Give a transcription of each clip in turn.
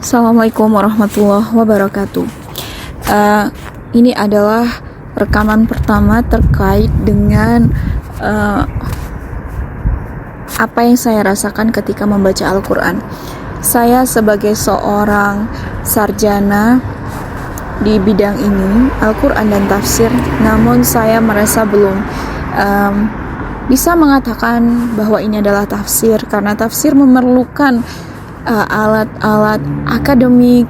Assalamualaikum warahmatullahi wabarakatuh. Ini adalah rekaman pertama terkait dengan apa yang saya rasakan ketika membaca Al-Quran. Saya sebagai seorang sarjana di bidang ini, Al-Quran dan tafsir, namun saya merasa belum bisa mengatakan bahwa ini adalah tafsir, karena tafsir memerlukan alat-alat akademik,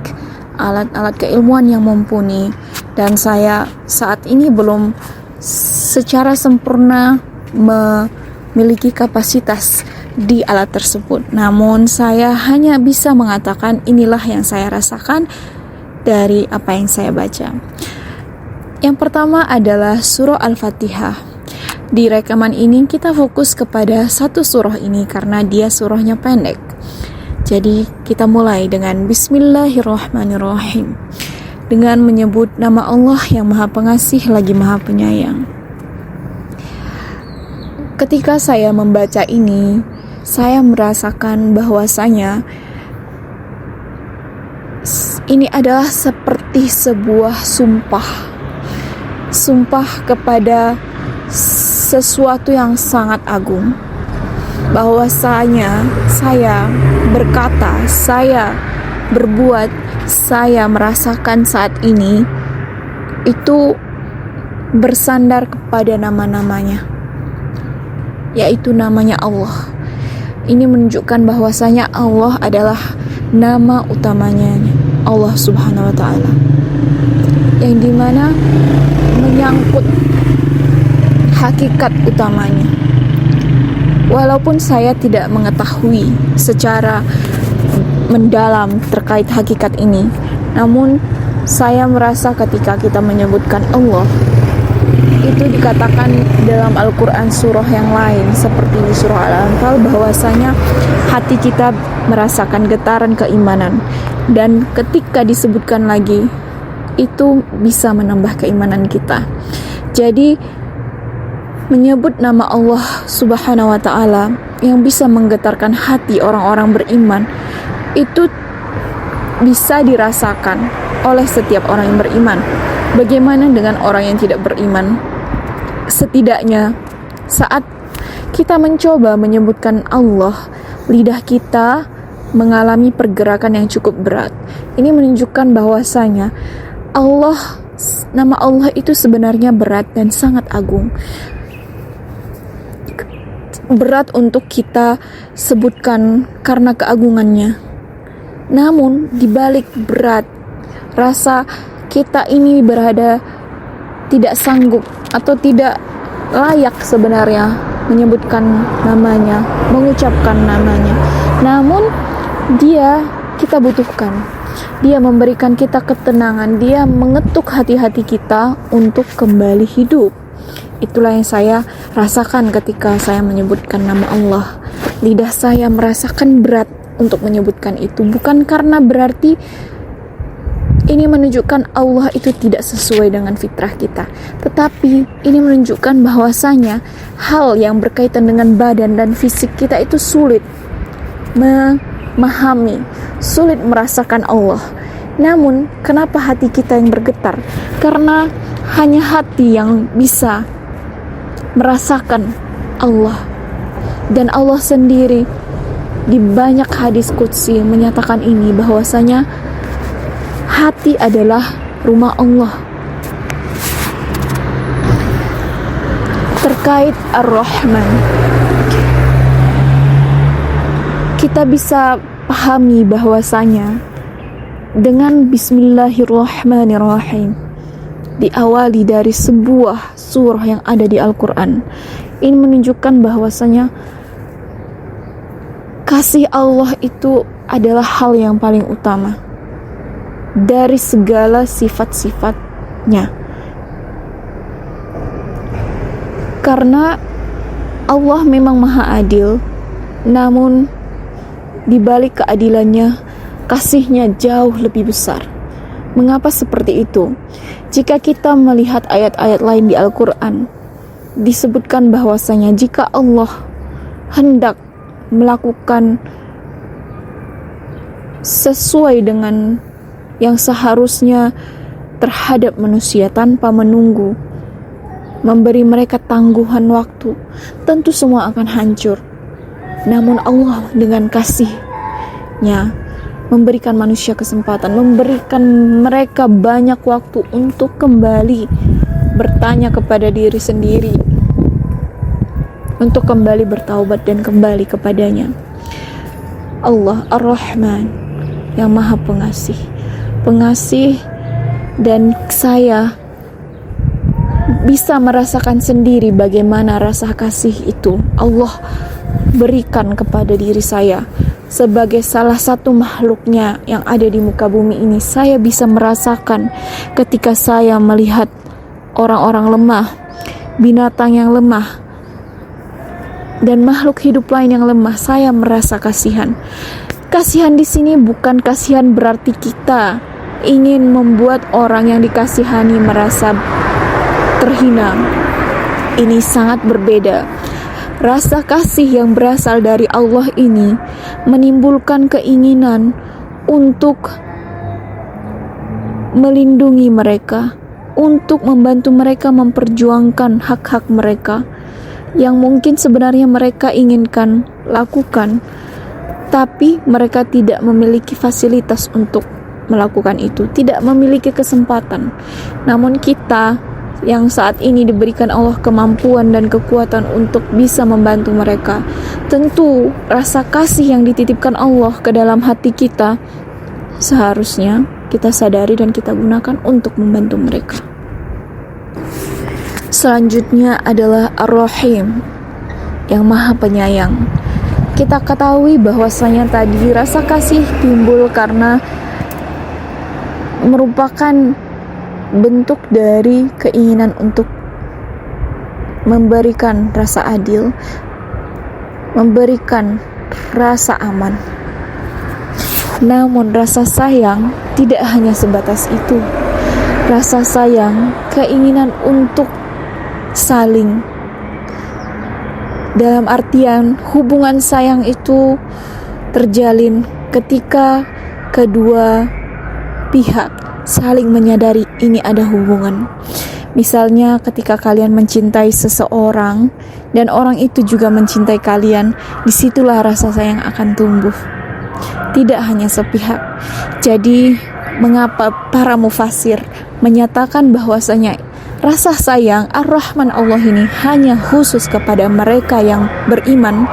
alat-alat keilmuan yang mumpuni, dan saya saat ini belum secara sempurna memiliki kapasitas di alat tersebut. Namun saya hanya bisa mengatakan inilah yang saya rasakan dari apa yang saya baca. Yang pertama adalah surah Al-Fatihah. Di rekaman ini kita fokus kepada satu surah ini karena dia surahnya pendek. Jadi kita mulai dengan Bismillahirrahmanirrahim, dengan menyebut nama Allah yang Maha Pengasih lagi Maha Penyayang. Ketika saya membaca ini, saya merasakan bahwasanya ini adalah seperti sebuah sumpah kepada sesuatu yang sangat agung, bahwasanya saya berkata, saya berbuat, saya merasakan saat ini itu bersandar kepada nama-namanya, yaitu namanya Allah. Ini menunjukkan bahwasanya Allah adalah nama utamanya, Allah Subhanahu wa Ta'ala, yang dimana menyangkut hakikat utamanya. Walaupun saya tidak mengetahui secara mendalam terkait hakikat ini, namun saya merasa ketika kita menyebutkan Allah, itu dikatakan dalam Al-Quran surah yang lain seperti di surah Al-Anfal, bahwasanya hati kita merasakan getaran keimanan, dan ketika disebutkan lagi itu bisa menambah keimanan kita. Jadi menyebut nama Allah Subhanahu wa Ta'ala yang bisa menggetarkan hati orang-orang beriman itu bisa dirasakan oleh setiap orang yang beriman. Bagaimana dengan orang yang tidak beriman? Setidaknya saat kita mencoba menyebutkan Allah, lidah kita mengalami pergerakan yang cukup berat. Ini menunjukkan bahwasanya nama Allah itu sebenarnya berat dan sangat agung. Berat untuk kita sebutkan karena keagungannya. Namun dibalik berat, rasa kita ini berada tidak sanggup atau tidak layak sebenarnya menyebutkan namanya, mengucapkan namanya. Namun kita butuhkan. Dia memberikan kita ketenangan, dia mengetuk hati-hati kita untuk kembali hidup. Itulah yang saya rasakan ketika saya menyebutkan nama Allah. Lidah saya merasakan berat untuk menyebutkan itu. Bukan karena berarti ini menunjukkan Allah itu tidak sesuai dengan fitrah kita, tetapi ini menunjukkan bahwasanya hal yang berkaitan dengan badan dan fisik kita itu sulit memahami, sulit merasakan Allah. Namun kenapa hati kita yang bergetar? Karena hanya hati yang bisa merasakan Allah, dan Allah sendiri di banyak hadis qudsi menyatakan ini, bahwasanya hati adalah rumah Allah. Terkait Ar-Rahman, kita bisa pahami bahwasanya dengan Bismillahirrahmanirrahim diawali dari sebuah surah yang ada di Al-Quran. Ini menunjukkan bahwasanya kasih Allah itu adalah hal yang paling utama dari segala sifat-sifatnya. Karena Allah memang maha adil, namun di balik keadilannya, kasihnya jauh lebih besar. Mengapa seperti itu? Jika kita melihat ayat-ayat lain di Al-Quran, disebutkan bahwasanya jika Allah hendak melakukan sesuai dengan yang seharusnya terhadap manusia tanpa menunggu, memberi mereka tangguhan waktu, tentu semua akan hancur. Namun Allah dengan kasih-Nya memberikan manusia kesempatan, memberikan mereka banyak waktu untuk kembali bertanya kepada diri sendiri, untuk kembali bertaubat dan kembali kepadanya. Allah Ar-Rahman yang Maha Pengasih, dan saya bisa merasakan sendiri bagaimana rasa kasih itu Allah berikan kepada diri saya. Sebagai salah satu makhluknya yang ada di muka bumi ini, saya bisa merasakan ketika saya melihat orang-orang lemah, binatang yang lemah, dan makhluk hidup lain yang lemah, saya merasa kasihan. Kasihan di sini bukan kasihan berarti kita ingin membuat orang yang dikasihani merasa terhina. Ini sangat berbeda. Rasa kasih yang berasal dari Allah ini menimbulkan keinginan untuk melindungi mereka, untuk membantu mereka memperjuangkan hak-hak mereka yang mungkin sebenarnya mereka inginkan lakukan, tapi mereka tidak memiliki fasilitas untuk melakukan itu, tidak memiliki kesempatan. Namun kita yang saat ini diberikan Allah kemampuan dan kekuatan untuk bisa membantu mereka, tentu rasa kasih yang dititipkan Allah ke dalam hati kita seharusnya kita sadari dan kita gunakan untuk membantu mereka. Selanjutnya adalah Ar-Rahim yang Maha Penyayang. Kita ketahui bahwasanya tadi rasa kasih timbul karena merupakan bentuk dari keinginan untuk memberikan rasa adil, memberikan rasa aman. Namun rasa sayang tidak hanya sebatas itu. Rasa sayang, keinginan untuk saling, dalam artian hubungan sayang itu terjalin ketika kedua pihak saling menyadari ini ada hubungan. Misalnya ketika kalian mencintai seseorang dan orang itu juga mencintai kalian, disitulah rasa sayang akan tumbuh, tidak hanya sepihak. Jadi mengapa para mufasir menyatakan bahwasanya rasa sayang Ar-Rahman Allah ini hanya khusus kepada mereka yang beriman,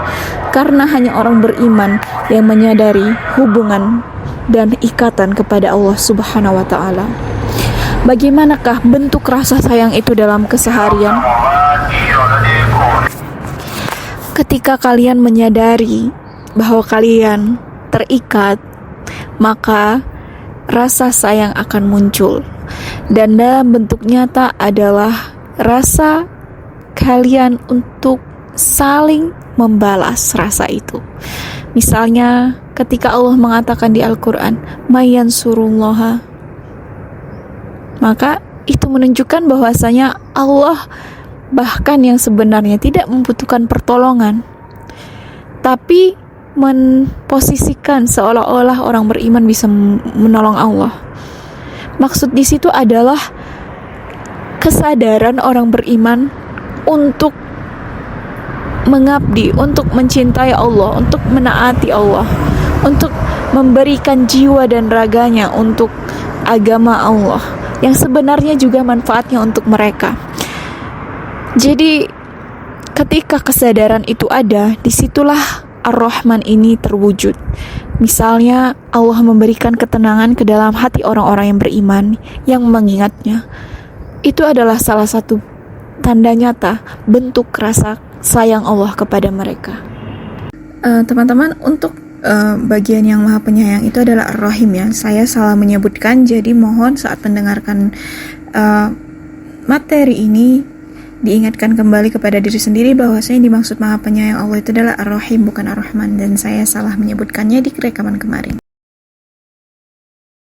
karena hanya orang beriman yang menyadari hubungan dan ikatan kepada Allah Subhanahu wa Ta'ala. Bagaimanakah bentuk rasa sayang itu dalam keseharian? Ketika kalian menyadari bahwa kalian terikat, maka rasa sayang akan muncul, dan dalam bentuk nyata adalah rasa kalian untuk saling membalas rasa itu. Misalnya ketika Allah mengatakan di Al-Quran, "Mayan surullaha", maka itu menunjukkan bahwasanya Allah bahkan yang sebenarnya tidak membutuhkan pertolongan, tapi memposisikan seolah-olah orang beriman bisa menolong Allah. Maksud di situ adalah kesadaran orang beriman untuk mengabdi, untuk mencintai Allah, untuk menaati Allah, untuk memberikan jiwa dan raganya untuk agama Allah, yang sebenarnya juga manfaatnya untuk mereka. Jadi ketika kesadaran itu ada, disitulah Ar-Rahman ini terwujud. Misalnya Allah memberikan ketenangan ke dalam hati orang-orang yang beriman, yang mengingatnya. Itu adalah salah satu tanda nyata bentuk rasa sayang Allah kepada mereka. Teman-teman, untuk bagian yang Maha Penyayang itu adalah Ar-Rahim ya. Saya salah menyebutkan, jadi mohon saat mendengarkan materi ini diingatkan kembali kepada diri sendiri bahwasanya dimaksud Maha Penyayang Allah itu adalah Ar-Rahim, bukan Ar-Rahman, dan saya salah menyebutkannya di rekaman kemarin.